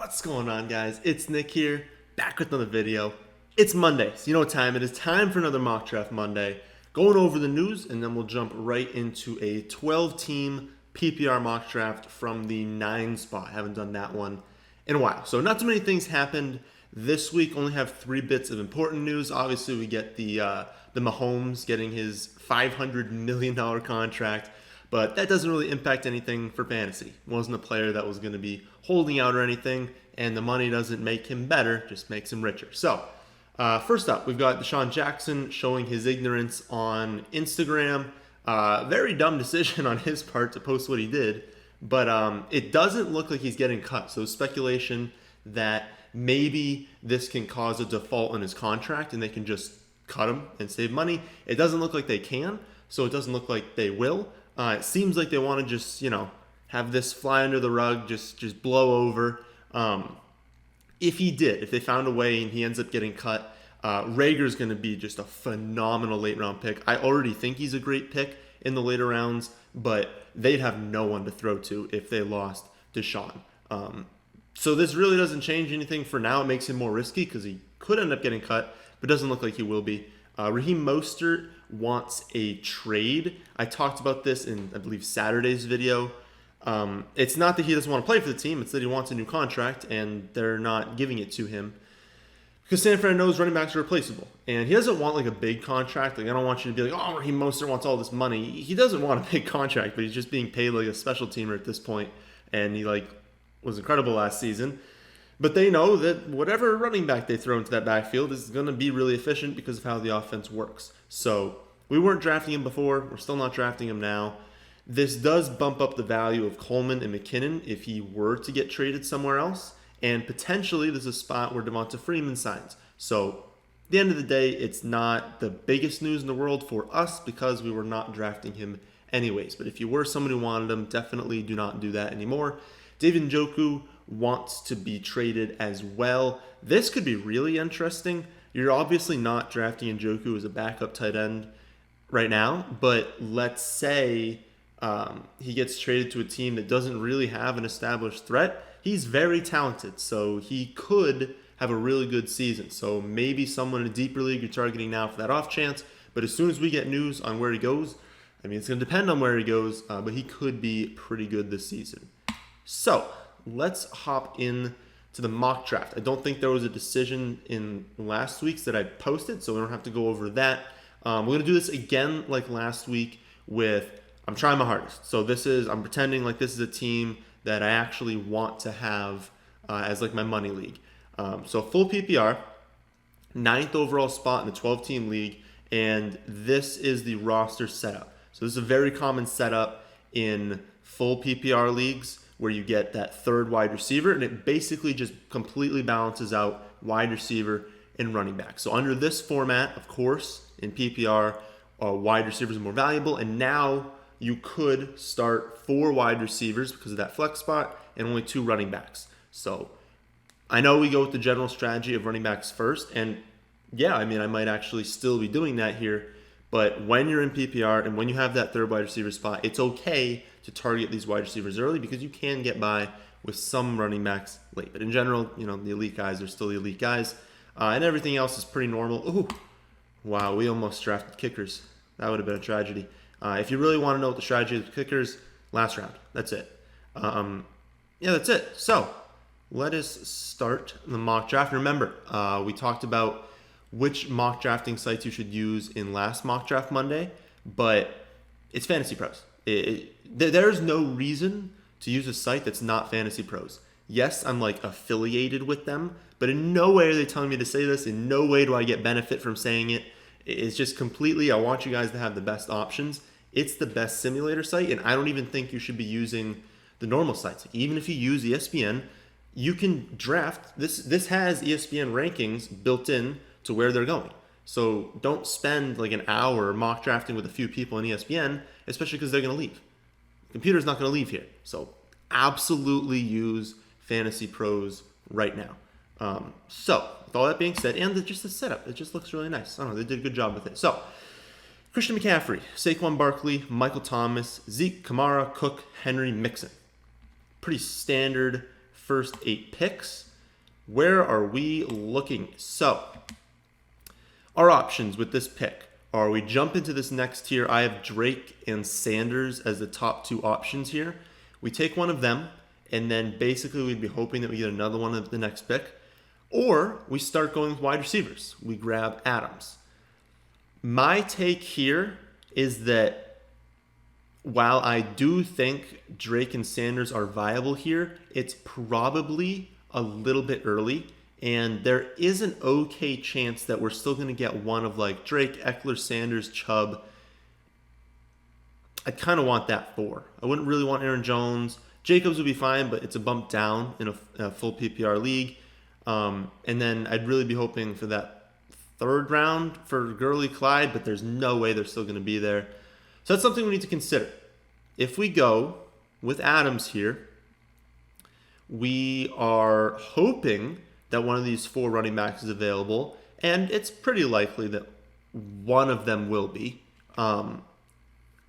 What's going on, guys? It's Nick here, back with another video. It's Monday, so you know what time it is. Time for another Mock Draft Monday. Going over the news, and then we'll jump right into a 12-team PPR mock draft from the 9 spot. Haven't done that one in a while. So not too many things happened this week. Only have 3 bits of important news. Obviously, we get the Mahomes getting his $500 million contract. But that doesn't really impact anything for fantasy. Wasn't a player that was going to be holding out or anything, and the money doesn't make him better, just makes him richer. So, first up, we've got Deshaun Jackson showing his ignorance on Instagram. Very dumb decision on his part to post what he did, but it doesn't look like he's getting cut. So, speculation that maybe this can cause a default in his contract and they can just cut him and save money. It doesn't look like they can, so it doesn't look like they will. It seems like they want to just, have this fly under the rug, just blow over. If they found a way and he ends up getting cut, Rager's going to be just a phenomenal late round pick. I already think he's a great pick in the later rounds, but they'd have no one to throw to if they lost Deshaun. So this really doesn't change anything for now. It makes him more risky because he could end up getting cut, but doesn't look like he will be. Raheem Mostert wants a trade. I talked about this in, I believe, Saturday's video. It's not that he doesn't want to play for the team. It's that he wants a new contract, and they're not giving it to him. Because San Fran knows running backs are replaceable. And he doesn't want, like, a big contract. Like, I don't want you to be like, oh, Raheem Mostert wants all this money. He doesn't want a big contract, but he's just being paid like a special teamer at this point. And he, was incredible last season. But they know that whatever running back they throw into that backfield is going to be really efficient because of how the offense works. So we weren't drafting him before. We're still not drafting him now. This does bump up the value of Coleman and McKinnon if he were to get traded somewhere else. And potentially there's a spot where Devonta Freeman signs. So at the end of the day, it's not the biggest news in the world for us because we were not drafting him anyways. But if you were someone who wanted him, definitely do not do that anymore. David Njoku wants to be traded as well. This could be really interesting. You're obviously not drafting Njoku as a backup tight end right now, but let's say he gets traded to a team that doesn't really have an established threat. He's very talented, so he could have a really good season. So maybe someone in a deeper league you're targeting now for that off chance, but as soon as we get news on where he goes, it's going to depend on where he goes, but he could be pretty good this season. So let's hop in to the mock draft. I don't think there was a decision in last week's that I posted, so we don't have to go over that. We're going to do this again like last week with, I'm trying my hardest. So I'm pretending like this is a team that I actually want to have as like my money league. So full PPR, 9th overall spot in the 12-team league, and this is the roster setup. So this is a very common setup in full PPR leagues, where you get that third wide receiver, and it basically just completely balances out wide receiver and running back. So under this format, of course, in PPR, wide receivers are more valuable, and now you could start 4 wide receivers because of that flex spot and only 2 running backs. So I know we go with the general strategy of running backs first, and yeah, I might actually still be doing that here, but when you're in PPR and when you have that third wide receiver spot, it's okay to target these wide receivers early because you can get by with some running backs late. But in general, the elite guys are still the elite guys. And everything else is pretty normal. Ooh, wow, we almost drafted kickers. That would have been a tragedy. If you really want to know what the strategy is with kickers, last round. That's it. That's it. So let us start the mock draft. Remember, we talked about which mock drafting sites you should use in last mock draft Monday, but it's Fantasy Pros. There's no reason to use a site that's not Fantasy Pros. Yes, I'm affiliated with them, but in no way are they telling me to say this. In no way do I get benefit from saying it. It's just completely, I want you guys to have the best options. It's the best simulator site, and I don't even think you should be using the normal sites. Even if you use ESPN, you can draft. This has ESPN rankings built in to where they're going. So don't spend an hour mock drafting with a few people in ESPN, especially because they're going to leave. The computer's not going to leave here. So absolutely use Fantasy Pros right now. So with all that being said, and just the setup, it just looks really nice. I don't know, they did a good job with it. So Christian McCaffrey, Saquon Barkley, Michael Thomas, Zeke, Kamara, Cook, Henry, Mixon. Pretty standard first 8 picks. Where are we looking? So, our options with this pick are we jump into this next tier. I have Drake and Sanders as the top 2 options here. We take one of them, and then basically we'd be hoping that we get another one of the next pick. Or we start going with wide receivers. We grab Adams. My take here is that while I do think Drake and Sanders are viable here, it's probably a little bit early. And there is an okay chance that we're still going to get one of like Drake, Eckler, Sanders, Chubb. I kind of want that 4. I wouldn't really want Aaron Jones. Jacobs would be fine, but it's a bump down in a full PPR league. And then I'd really be hoping for that 3rd round for Gurley, Clyde, but there's no way they're still going to be there. So that's something we need to consider. If we go with Adams here, we are hoping that one of these 4 running backs is available, and it's pretty likely that one of them will be.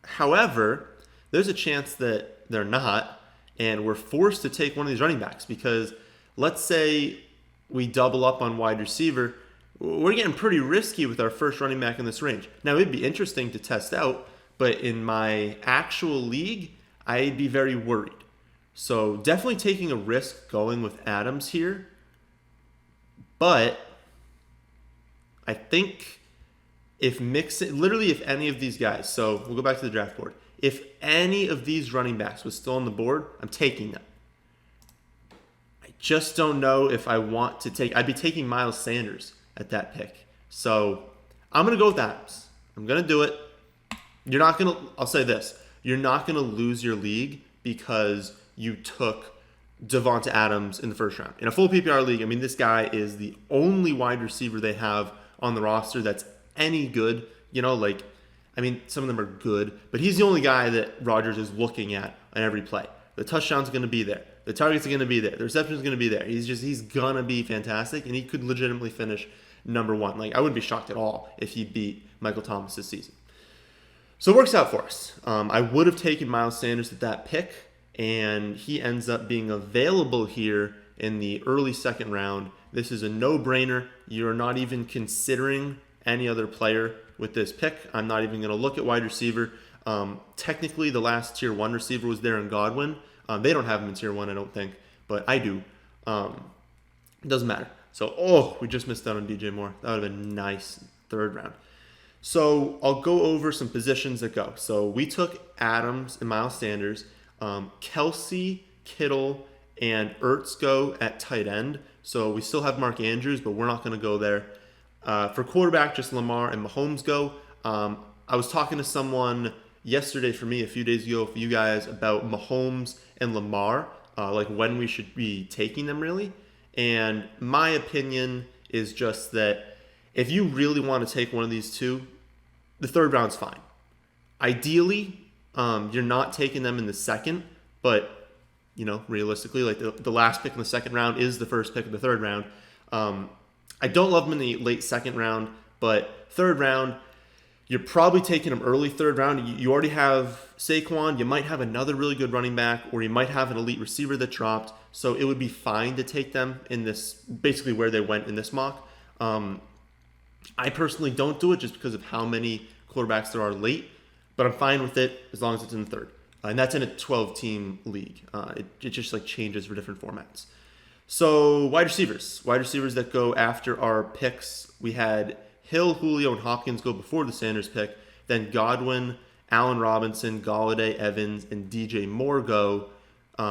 However, there's a chance that they're not, and we're forced to take one of these running backs because let's say we double up on wide receiver. We're getting pretty risky with our first running back in this range. Now, it'd be interesting to test out, but in my actual league, I'd be very worried. So definitely taking a risk going with Adams here. But I think if any of these guys, so we'll go back to the draft board. If any of these running backs was still on the board, I'm taking them. I just don't know if I want to take, I'd be taking Miles Sanders at that pick. So I'm going to go with Adams. I'm going to do it. I'll say this, you're not going to lose your league because you took Devonta Adams in the first round. In a full PPR league, I mean, this guy is the only wide receiver they have on the roster that's any good. Some of them are good, but he's the only guy that Rodgers is looking at on every play. The touchdown's going to be there. The target's going to be there. The reception's going to be there. He's going to be fantastic, and he could legitimately finish number 1. I wouldn't be shocked at all if he beat Michael Thomas this season. So it works out for us. I would have taken Miles Sanders at that pick, and he ends up being available here in the early 2nd round. This is a no-brainer. You're not even considering any other player with this pick. I'm not even going to look at wide receiver. Technically, the last tier 1 receiver was there in Godwin. They don't have him in tier 1, I don't think, but I do. It doesn't matter. So, we just missed out on DJ Moore. That would have been a nice 3rd round. So I'll go over some positions that go. So we took Adams and Miles Sanders. Kelsey, Kittle, and Ertz go at tight end. So we still have Mark Andrews, but we're not going to go there. For quarterback, just Lamar and Mahomes go. I was talking to someone yesterday for me, a few days ago for you guys, about Mahomes and Lamar, when we should be taking them really. And my opinion is just that if you really want to take one of these two, the 3rd round's fine. Ideally, you're not taking them in the 2nd, but realistically, the last pick in the 2nd round is the first pick of the 3rd round. I don't love them in the late 2nd round, but 3rd round, you're probably taking them early 3rd round. You already have Saquon. You might have another really good running back, or you might have an elite receiver that dropped. So it would be fine to take them in this, basically where they went in this mock. I personally don't do it just because of how many quarterbacks there are late, but I'm fine with it as long as it's in the 3rd. And that's in a 12-team league. It just changes for different formats. So wide receivers that go after our picks. We had Hill, Julio, and Hopkins go before the Sanders pick. Then Godwin, Allen Robinson, Golladay, Evans, and DJ Moore go.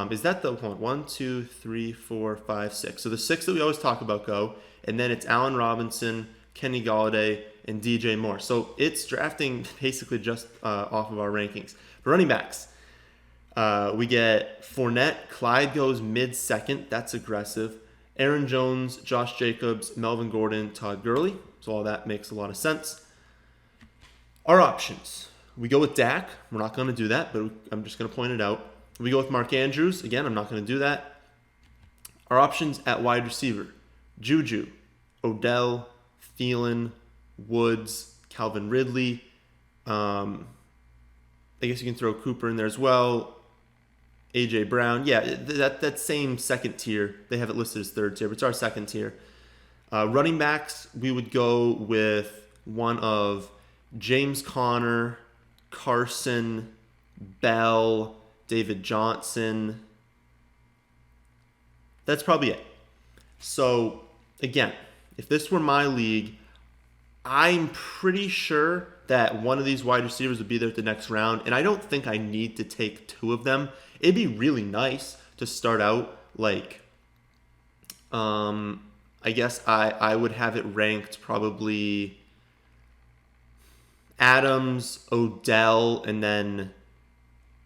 Is that the one? 1, 2, 3, 4, 5, 6. So the 6 that we always talk about go. And then it's Allen Robinson, Kenny Golladay, and DJ Moore. So it's drafting basically just off of our rankings. For running backs, we get Fournette. Clyde goes mid-2nd. That's aggressive. Aaron Jones, Josh Jacobs, Melvin Gordon, Todd Gurley. So all that makes a lot of sense. Our options. We go with Dak. We're not going to do that, but I'm just going to point it out. We go with Mark Andrews. Again, I'm not going to do that. Our options at wide receiver. Juju, Odell, Thielen, Woods, Calvin Ridley. I guess you can throw Cooper in there as well. A.J. Brown. Yeah, that same second tier. They have it listed as third tier, but it's our second tier. Running backs, we would go with one of James Conner, Carson, Bell, David Johnson. That's probably it. So, again, if this were my league, I'm pretty sure that one of these wide receivers would be there at the next round, and I don't think I need to take two of them. It'd be really nice to start out like, I guess I would have it ranked probably Adams, Odell, and then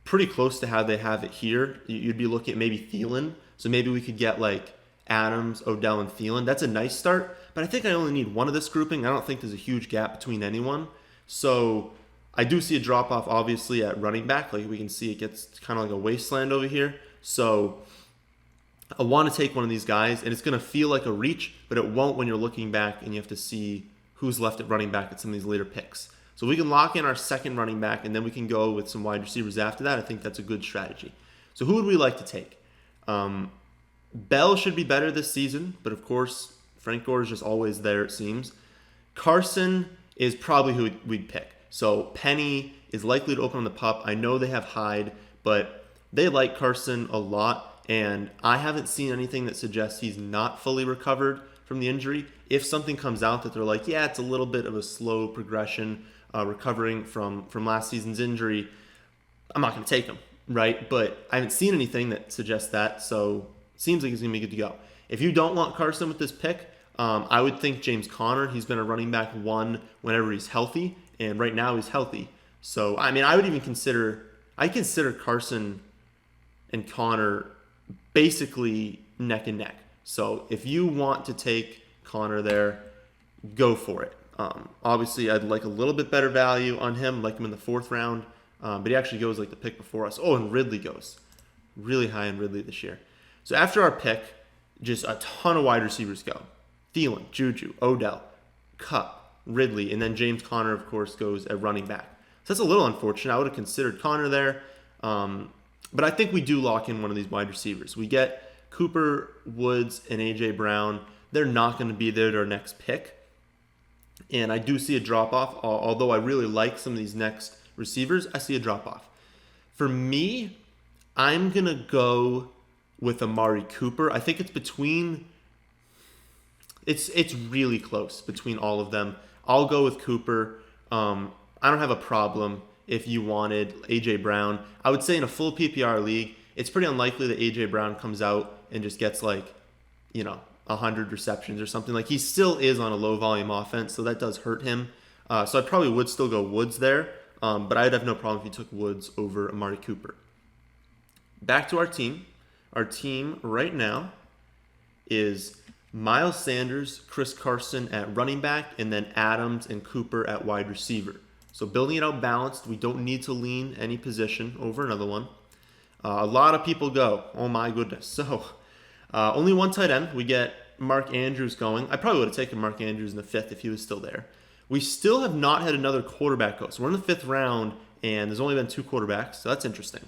pretty close to how they have it here. You'd be looking at maybe Thielen. So maybe we could get like Adams, Odell, and Thielen. That's a nice start, but I think I only need one of this grouping. I don't think there's a huge gap between anyone. So I do see a drop-off, obviously, at running back. Like we can see, it gets kind of like a wasteland over here. So I want to take one of these guys, and it's going to feel like a reach, but it won't when you're looking back and you have to see who's left at running back at some of these later picks. So we can lock in our second running back, and then we can go with some wide receivers after that. I think that's a good strategy. So who would we like to take? Bell should be better this season, but of course, Frank Gore is just always there, it seems. Carson is probably who we'd pick. So Penny is likely to open on the pup. I know they have Hyde, but they like Carson a lot, and I haven't seen anything that suggests he's not fully recovered from the injury. If something comes out that they're like, yeah, it's a little bit of a slow progression, recovering from last season's injury, I'm not going to take him, right? But I haven't seen anything that suggests that, so it seems like he's going to be good to go. If you don't want Carson with this pick, I would think James Conner. He's been a running back one whenever he's healthy, and right now he's healthy. So, I mean, I would even consider Carson and Conner basically neck and neck. So if you want to take Conner there, go for it. Obviously, I'd like a little bit better value on him, like him in the 4th round, but he actually goes like the pick before us. Oh, and Ridley goes really high in Ridley this year. So after our pick, just a ton of wide receivers go. Thielen, Juju, Odell, Kupp, Ridley, and then James Conner, of course, goes at running back. So that's a little unfortunate. I would have considered Conner there, but I think we do lock in one of these wide receivers. We get Cooper, Woods, and A.J. Brown. They're not going to be there at our next pick. And I do see a drop-off. Although I really like some of these next receivers, I see a drop-off. For me, I'm going to go with Amari Cooper. I think it's between... It's really close between all of them. I'll go with Cooper. I don't have a problem if you wanted A.J. Brown. I would say in a full PPR league, it's pretty unlikely that A.J. Brown comes out and just gets 100 receptions or something. Like, he still is on a low volume offense, so that does hurt him. So I probably would still go Woods there, but I'd have no problem if you took Woods over Amari Cooper. Back to our team. Our team right now is Miles Sanders, Chris Carson at running back, and then Adams and Cooper at wide receiver. So building it out balanced, we don't need to lean any position over another one. A lot of people go. Oh my goodness. So only one tight end. We get Mark Andrews going. I probably would have taken Mark Andrews in the 5th if he was still there. We still have not had another quarterback go. So we're in the 5th round, and there's only been 2 quarterbacks, so that's interesting.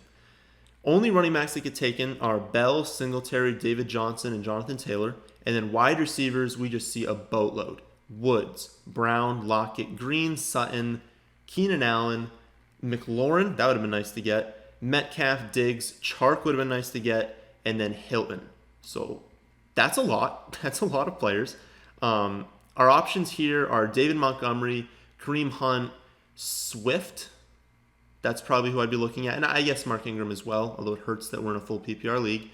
Only running backs that get taken are Bell, Singletary, David Johnson, and Jonathan Taylor. And then wide receivers, we just see a boatload. Woods, Brown, Lockett, Green, Sutton, Keenan Allen, McLaurin, that would have been nice to get. Metcalf, Diggs, Chark would have been nice to get, and then Hilton. So that's a lot. That's a lot of players. Our options here are David Montgomery, Kareem Hunt, Swift. That's probably who I'd be looking at. And I guess Mark Ingram as well, although it hurts that we're in a full PPR league.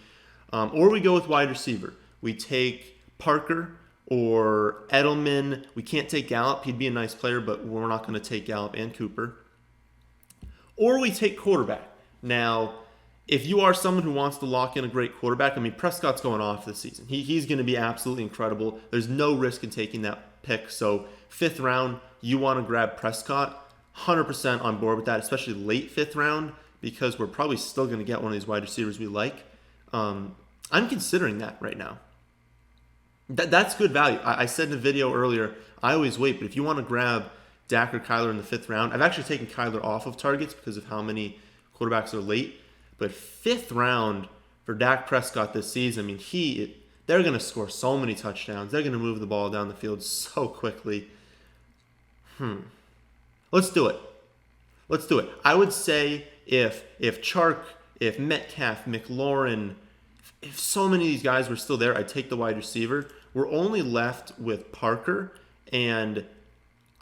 Or we go with wide receiver. We take Parker or Edelman. We can't take Gallup. He'd be a nice player, but we're not going to take Gallup and Cooper. Or we take quarterback. Now, if you are someone who wants to lock in a great quarterback, I mean, Prescott's going off this season. He's going to be absolutely incredible. There's no risk in taking that pick. So 5th round, you want to grab Prescott. 100% on board with that, especially late 5th round, because we're probably still going to get one of these wide receivers we like. I'm considering that right now. That's good value. I said in the video earlier, I always wait, but if you want to grab Dak or Kyler in the 5th round, I've actually taken Kyler off of targets because of how many quarterbacks are late. But 5th round for Dak Prescott this season, I mean, they're going to score so many touchdowns. They're going to move the ball down the field so quickly. Let's do it. Let's do it. I would say if Chark, if Metcalf, McLaurin, if so many of these guys were still there, I'd take the wide receiver. We're only left with Parker, and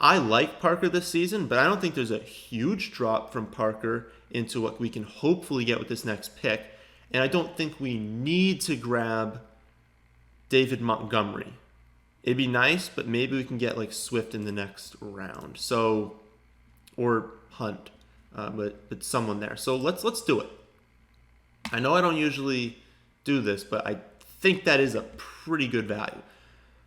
I like Parker this season, but I don't think there's a huge drop from Parker into what we can hopefully get with this next pick. And I don't think we need to grab David Montgomery. It'd be nice, but maybe we can get like Swift in the next round. So, or Hunt, but someone there. So let's do it. I know I don't usually do this, but I think that is a pretty good value.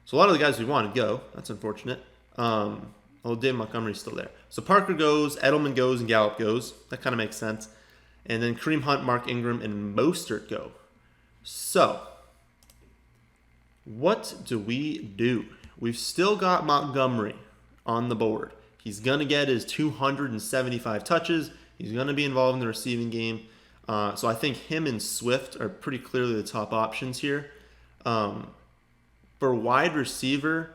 So a lot of the guys we want to go. That's unfortunate. David Montgomery's still there. So Parker goes, Edelman goes, and Gallup goes. That kind of makes sense. And then Kareem Hunt, Mark Ingram, and Mostert go. So, what do we do? We've still got Montgomery on the board. He's going to get his 275 touches. He's going to be involved in the receiving game. So I think him and Swift are pretty clearly the top options here. For wide receiver,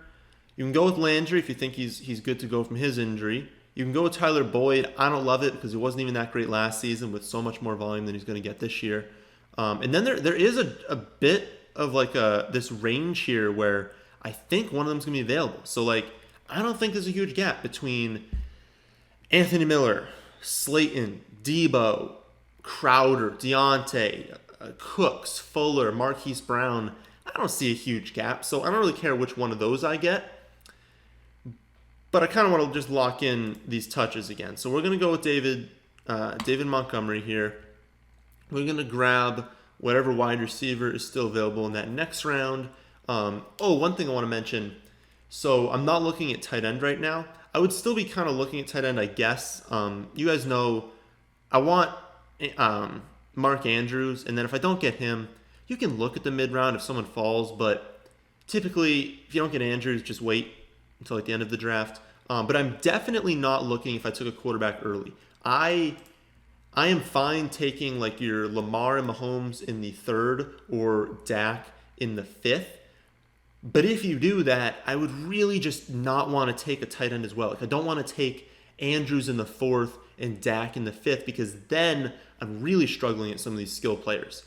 you can go with Landry if you think he's good to go from his injury. You can go with Tyler Boyd. I don't love it because it wasn't even that great last season with so much more volume than he's going to get this year. And then there is a bit of like this range here where I think one of them's going to be available. So like I don't think there's a huge gap between Anthony Miller, Slayton, Debo, Crowder, Deontay, Cooks, Fuller, Marquise Brown. I don't see a huge gap, so I don't really care which one of those I get. But I kind of want to just lock in these touches again. So we're going to go with David Montgomery here. We're going to grab whatever wide receiver is still available in that next round. One thing I want to mention. So I'm not looking at tight end right now. I would still be kind of looking at tight end, I guess. You guys know I want Mark Andrews, and then if I don't get him, you can look at the mid-round if someone falls, but typically if you don't get Andrews, just wait until like the end of the draft. But I'm definitely not looking if I took a quarterback early. I am fine taking like your Lamar and Mahomes in the 3rd or Dak in the 5th. But if you do that, I would really just not want to take a tight end as well. Like I don't want to take Andrews in the 4th and Dak in the 5th because then I'm really struggling at some of these skill players.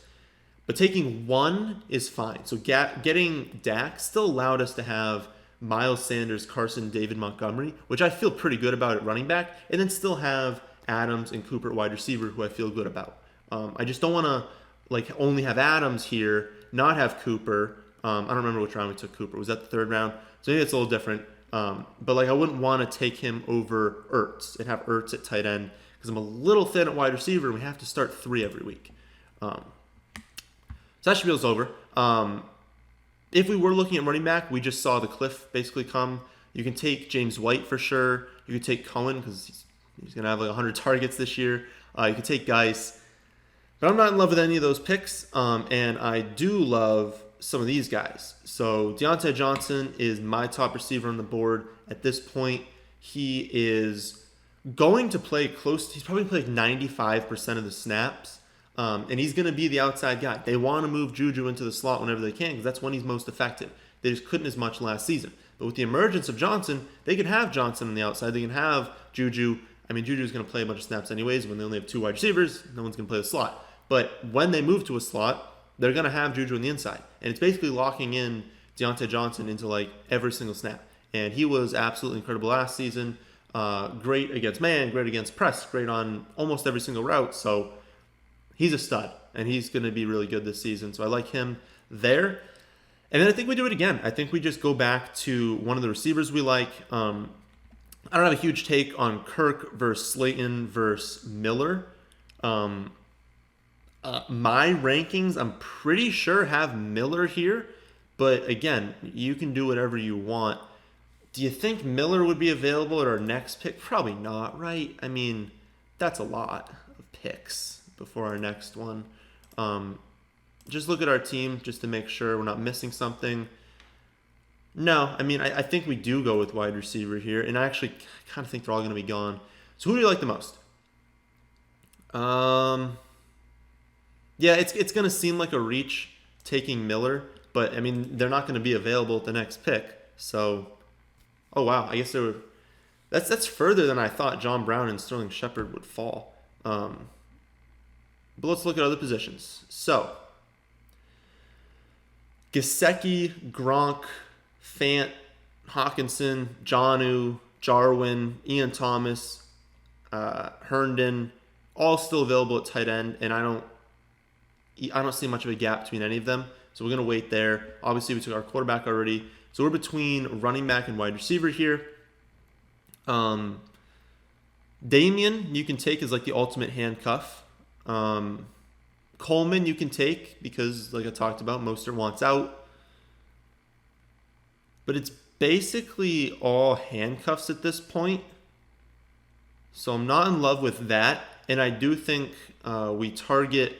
But taking one is fine. So getting Dak still allowed us to have Miles Sanders, Carson, David Montgomery, which I feel pretty good about at running back, and then still have Adams and Cooper at wide receiver, who I feel good about. I just don't want to like only have Adams here, not have Cooper. I don't remember which round we took Cooper. Was that the 3rd round? So maybe it's a little different. But like I wouldn't want to take him over Ertz and have Ertz at tight end because I'm a little thin at wide receiver and we have to start 3 every week. So that spiel's over. If we were looking at running back, we just saw the cliff basically come. You can take James White for sure. You can take Cohen because he's going to have like 100 targets this year. You can take Geis. But I'm not in love with any of those picks. And I do love some of these guys. So Deontay Johnson is my top receiver on the board. At this point, he is going to play close. He's probably played 95% of the snaps. And he's going to be the outside guy. They want to move Juju into the slot whenever they can because that's when he's most effective. They just couldn't as much last season. But with the emergence of Johnson, they can have Johnson on the outside. They can have Juju. I mean, Juju's going to play a bunch of snaps anyways. When they only have 2 wide receivers, no one's going to play the slot. But when they move to a slot, they're going to have Juju on the inside. And it's basically locking in Deontay Johnson into like every single snap. And he was absolutely incredible last season. Great against man, great against press, great on almost every single route. So he's a stud, and he's going to be really good this season. So I like him there. And then I think we do it again. I think we just go back to one of the receivers we like. I don't have a huge take on Kirk versus Slayton versus Miller. My rankings, I'm pretty sure, have Miller here. But again, you can do whatever you want. Do you think Miller would be available at our next pick? Probably not, right? I mean, that's a lot of picks before our next one. Just look at our team just to make sure we're not missing something. No, I mean, I think we do go with wide receiver here. And I actually kind of think they're all going to be gone. So who do you like the most? Yeah, it's going to seem like a reach taking Miller, but I mean they're not going to be available at the next pick. So, oh wow, I guess they were. That's further than I thought John Brown and Sterling Shepard would fall. But let's look at other positions. So, Gesicki, Gronk, Fant, Hawkinson, Jonnu, Jarwin, Ian Thomas, Herndon, all still available at tight end, and I don't see much of a gap between any of them. So we're gonna wait there. Obviously, we took our quarterback already, so we're between running back and wide receiver here. Damian, you can take as like the ultimate handcuff. Coleman, you can take because, like I talked about, Mostert wants out. But it's basically all handcuffs at this point. So I'm not in love with that. And I do think we target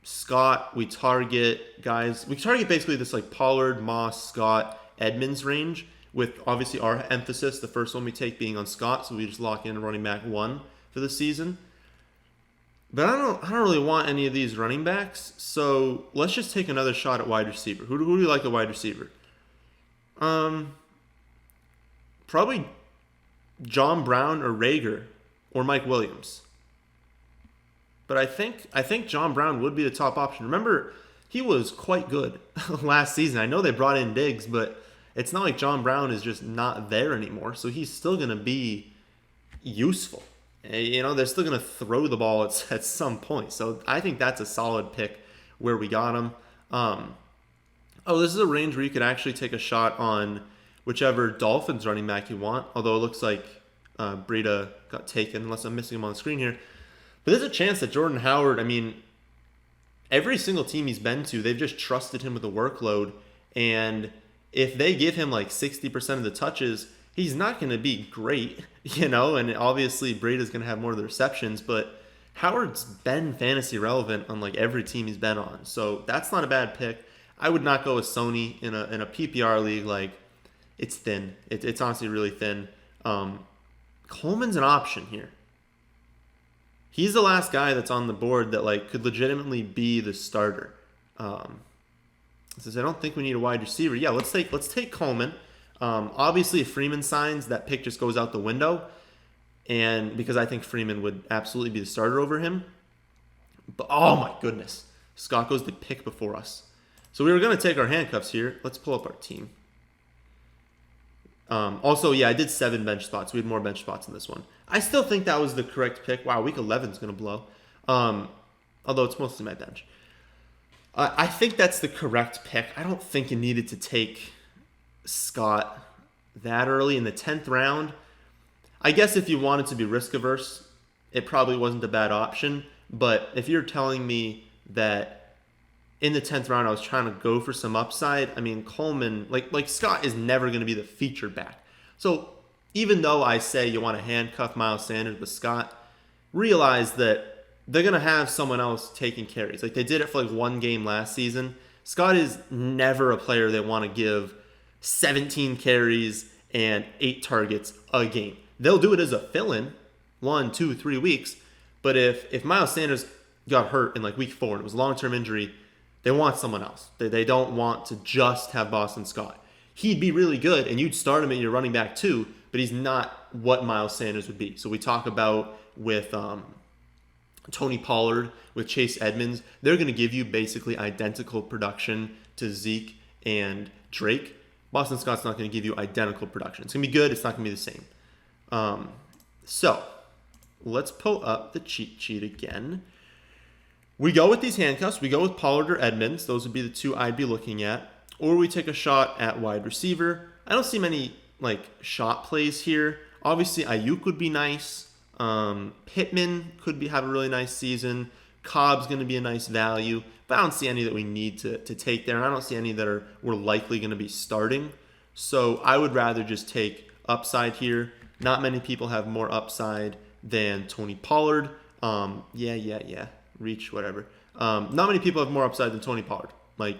Scott. We target basically this like Pollard, Moss, Scott, Edmonds range, with obviously our emphasis, the first one we take being on Scott. So we just lock in running back 1 for the season. But I don't really want any of these running backs. So let's just take another shot at wide receiver. Who do you like at wide receiver? Probably John Brown or Rager or Mike Williams. But I think John Brown would be the top option. Remember, he was quite good last season. I know they brought in Diggs, but it's not like John Brown is just not there anymore. So he's still going to be useful. You know, they're still going to throw the ball at some point. So I think that's a solid pick where we got him. This is a range where you could actually take a shot on whichever Dolphins running back you want. Although it looks like Breida got taken, unless I'm missing him on the screen here. But there's a chance that Jordan Howard, I mean, every single team he's been to, they've just trusted him with the workload. And if they give him like 60% of the touches, he's not going to be great, you know, and obviously Breida's going to have more of the receptions, but Howard's been fantasy relevant on like every team he's been on. So that's not a bad pick. I would not go with Sony in a PPR league. Like, it's thin. It's honestly really thin. Coleman's an option here. He's the last guy that's on the board that like could legitimately be the starter. Since I don't think we need a wide receiver. Yeah, let's take Coleman. Obviously, if Freeman signs, that pick just goes out the window, and because I think Freeman would absolutely be the starter over him. But oh my goodness, Scott goes the pick before us. So we were going to take our handcuffs here. Let's pull up our team. Also, yeah, I did 7 bench spots. We had more bench spots in this one. I still think that was the correct pick. Wow, week 11 is going to blow. Although it's mostly my bench. I think that's the correct pick. I don't think you needed to take Scott that early in the 10th round. I guess if you wanted to be risk averse, it probably wasn't a bad option. But if you're telling me that in the 10th round I was trying to go for some upside, I mean, Coleman, like Scott is never going to be the featured back. So even though I say you want to handcuff Miles Sanders with Scott, realize that they're going to have someone else taking carries. Like they did it for like 1 game last season. Scott is never a player they want to give 17 carries and 8 targets a game. They'll do it as a fill-in 1, 2, 3 weeks. But if Miles Sanders got hurt in like week 4 and it was a long-term injury, they want someone else. They don't want to just have Boston Scott. He'd be really good and you'd start him at your running back too, but he's not what Miles Sanders would be. So we talk about with Tony Pollard, with Chase Edmonds, they're going to give you basically identical production to Zeke and Drake. Boston Scott's not going to give you identical production. It's going to be good. It's not going to be the same. So let's pull up the cheat sheet again. We go with these handcuffs. We go with Pollard or Edmonds. Those would be the 2 I'd be looking at. Or we take a shot at wide receiver. I don't see many like shot plays here. Obviously, Ayuk would be nice. Pittman could have a really nice season. Cobb's going to be a nice value. But I don't see any that we need to take there. And I don't see any that we're likely going to be starting. So I would rather just take upside here. Not many people have more upside than Tony Pollard. Yeah. Reach, whatever. Not many people have more upside than Tony Pollard. Like,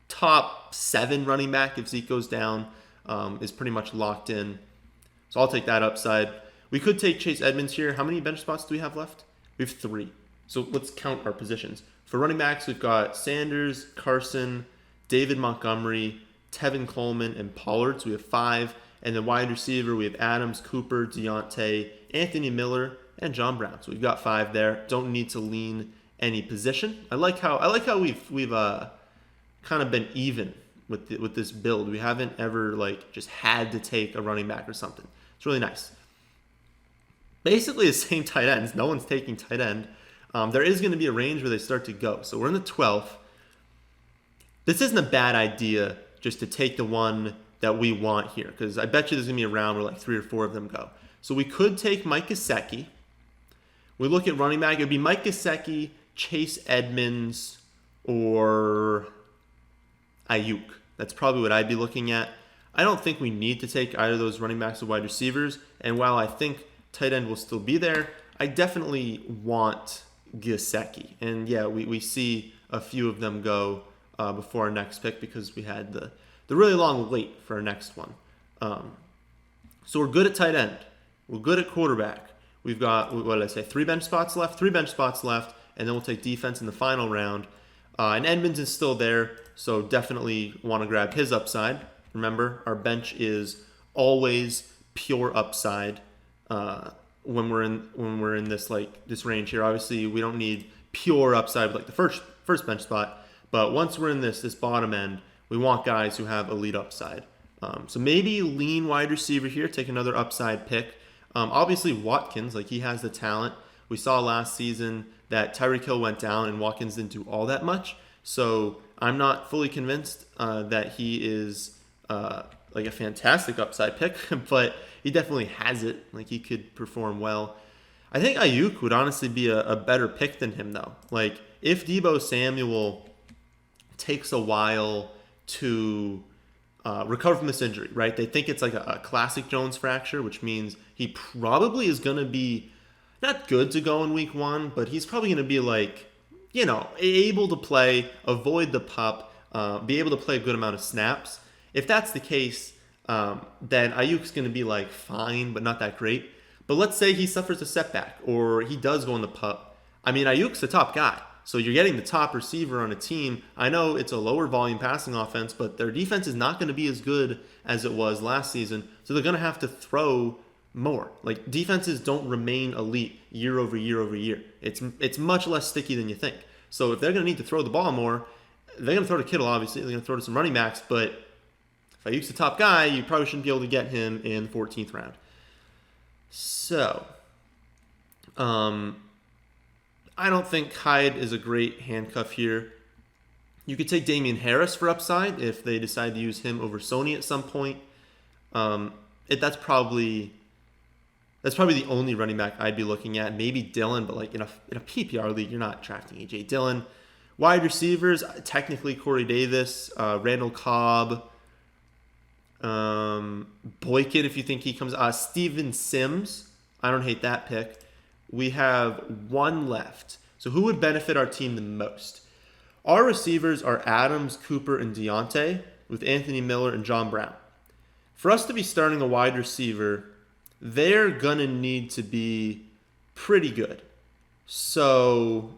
top 7 running back if Zeke goes down is pretty much locked in. So I'll take that upside. We could take Chase Edmonds here. How many bench spots do we have left? We have 3. So let's count our positions. For running backs, we've got Sanders, Carson, David Montgomery, Tevin Coleman, and Pollard. So we have 5. And then wide receiver, we have Adams, Cooper, Deontay, Anthony Miller, and John Brown. So we've got 5 there. Don't need to lean any position. I like how we've kind of been even with this build. We haven't ever just had to take a running back or something. It's really nice. Basically the same tight ends. No one's taking tight end. There is going to be a range where they start to go. So we're in the 12th. This isn't a bad idea just to take the one that we want here, because I bet you there's going to be a round where 3 or 4 of them go. So we could take Mike Gesicki. We look at running back. It would be Mike Gesicki, Chase Edmonds, or Ayuk. That's probably what I'd be looking at. I don't think we need to take either of those running backs or wide receivers. And while I think tight end will still be there, I definitely want Gesicki. And yeah, we see a few of them go before our next pick because we had the really long wait for our next one. So we're good at tight end. We're good at quarterback. We've got, 3 bench spots left? 3 bench spots left, and then we'll take defense in the final round. And Edmonds is still there, so definitely want to grab his upside. Remember, our bench is always pure upside when we're in this range here. Obviously, we don't need pure upside with the first bench spot, but once we're in this bottom end, we want guys who have elite upside. So maybe lean wide receiver here, take another upside pick. Obviously, Watkins, he has the talent. We saw last season that Tyreek Hill went down and Watkins didn't do all that much. So I'm not fully convinced that he is a fantastic upside pick, but he definitely has it. He could perform well. I think Ayuk would honestly be a better pick than him, though. If Deebo Samuel takes a while to recover from this injury, right? They think it's a classic Jones fracture, which means he probably is going to be not good to go in week 1, but he's probably going to be able to play, avoid the pup, be able to play a good amount of snaps. If that's the case, then Ayuk's going to be fine, but not that great. But let's say he suffers a setback or he does go in the pup. Ayuk's the top guy. So you're getting the top receiver on a team. I know it's a lower volume passing offense, but their defense is not going to be as good as it was last season. So they're going to have to throw more. Defenses don't remain elite year over year over year. It's much less sticky than you think. So if they're going to need to throw the ball more, they're going to throw to Kittle, obviously. They're going to throw to some running backs, but if Ayuk's the top guy, you probably shouldn't be able to get him in the 14th round. So, I don't think Hyde is a great handcuff here. You could take Damian Harris for upside if they decide to use him over Sony at some point. That's probably the only running back I'd be looking at. Maybe Dillon, but in a PPR league, you're not drafting A.J. Dillon. Wide receivers, technically Corey Davis, Randall Cobb, Boykin if you think he comes. Steven Sims, I don't hate that pick. We have 1 left. So who would benefit our team the most? Our receivers are Adams, Cooper, and Deontay, with Anthony Miller and John Brown. For us to be starting a wide receiver, they're going to need to be pretty good. So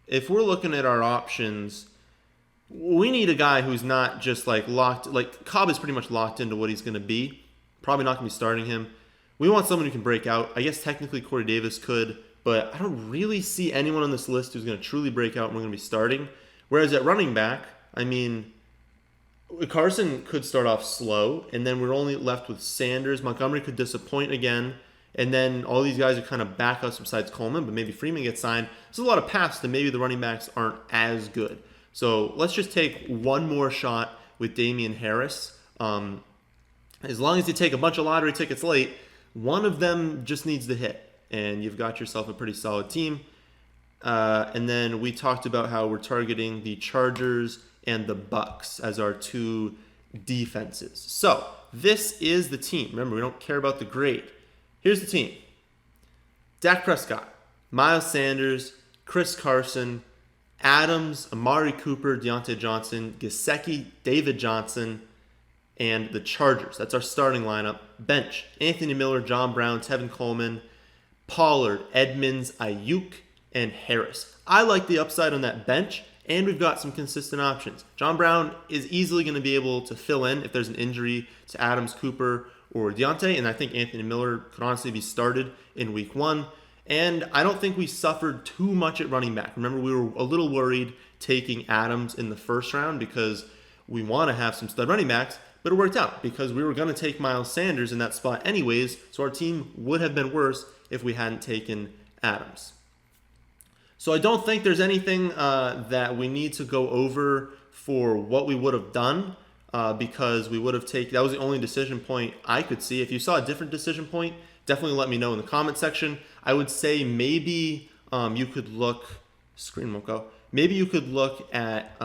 if we're looking at our options, we need a guy who's not just locked. Cobb is pretty much locked into what he's going to be. Probably not going to be starting him. We want someone who can break out. I guess technically Corey Davis could, but I don't really see anyone on this list who's going to truly break out and we're going to be starting. Whereas at running back, Carson could start off slow, and then we're only left with Sanders. Montgomery could disappoint again, and then all these guys are kind of backups besides Coleman, but maybe Freeman gets signed. There's a lot of paths that maybe the running backs aren't as good. So let's just take one more shot with Damian Harris. As long as you take a bunch of lottery tickets late, one of them just needs to hit, and you've got yourself a pretty solid team. And then we talked about how we're targeting the Chargers and the Bucks as our 2 defenses. So this is the team. Remember, we don't care about the grade. Here's the team. Dak Prescott, Miles Sanders, Chris Carson, Adams, Amari Cooper, Deontay Johnson, Gesicki, David Johnson, and the Chargers. That's our starting lineup. Bench, Anthony Miller, John Brown, Tevin Coleman, Pollard, Edmonds, Ayuk, and Harris. I like the upside on that bench, and we've got some consistent options. John Brown is easily going to be able to fill in if there's an injury to Adams, Cooper, or Deontay, and I think Anthony Miller could honestly be started in week 1. And I don't think we suffered too much at running back. Remember, we were a little worried taking Adams in the first round because we want to have some stud running backs, but it worked out because we were going to take Miles Sanders in that spot anyways, so our team would have been worse if we hadn't taken Adams. So I don't think there's anything that we need to go over for what we would have done because we would have taken, that was the only decision point I could see. If you saw a different decision point, definitely let me know in the comment section. I would say maybe you could look, screen won't go, maybe you could look at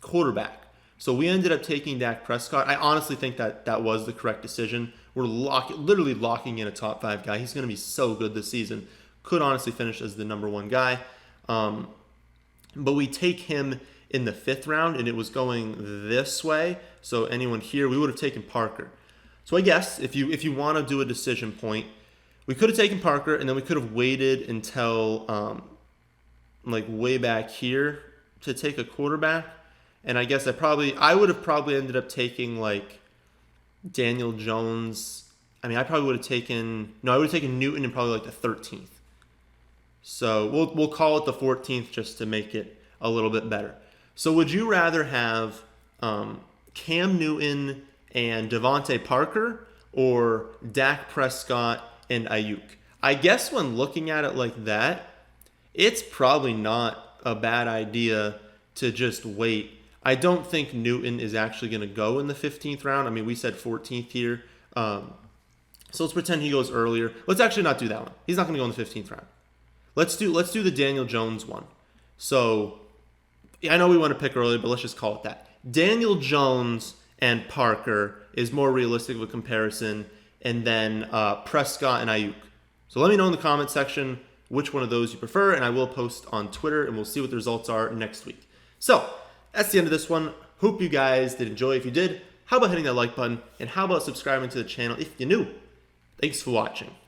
quarterback. So we ended up taking Dak Prescott. I honestly think that was the correct decision. We're literally locking in a top 5 guy. He's going to be so good this season. Could honestly finish as the number 1 guy. But we take him in the 5th round, and it was going this way. So anyone here, we would have taken Parker. So I guess if you want to do a decision point, we could have taken Parker, and then we could have waited until like way back here to take a quarterback. And I guess I would have probably ended up taking like Daniel Jones. I mean, I would have taken Newton in probably like the 13th. So we'll call it the 14th just to make it a little bit better. So would you rather have Cam Newton and Devontae Parker or Dak Prescott and Ayuk? I guess when looking at it like that, it's probably not a bad idea to just wait. I don't think Newton is actually going to go in the 15th round. I mean, we said 14th here. So let's pretend he goes earlier. Let's actually not do that one. He's not going to go in the 15th round. Let's do the Daniel Jones one. So I know we want to pick earlier, but let's just call it that. Daniel Jones and Parker is more realistic of a comparison, and then Prescott and Ayuk. So let me know in the comment section which one of those you prefer, and I will post on Twitter, and we'll see what the results are next week. So that's the end of this one. Hope you guys did enjoy. If you did, how about hitting that like button, and how about subscribing to the channel if you're new? Thanks for watching.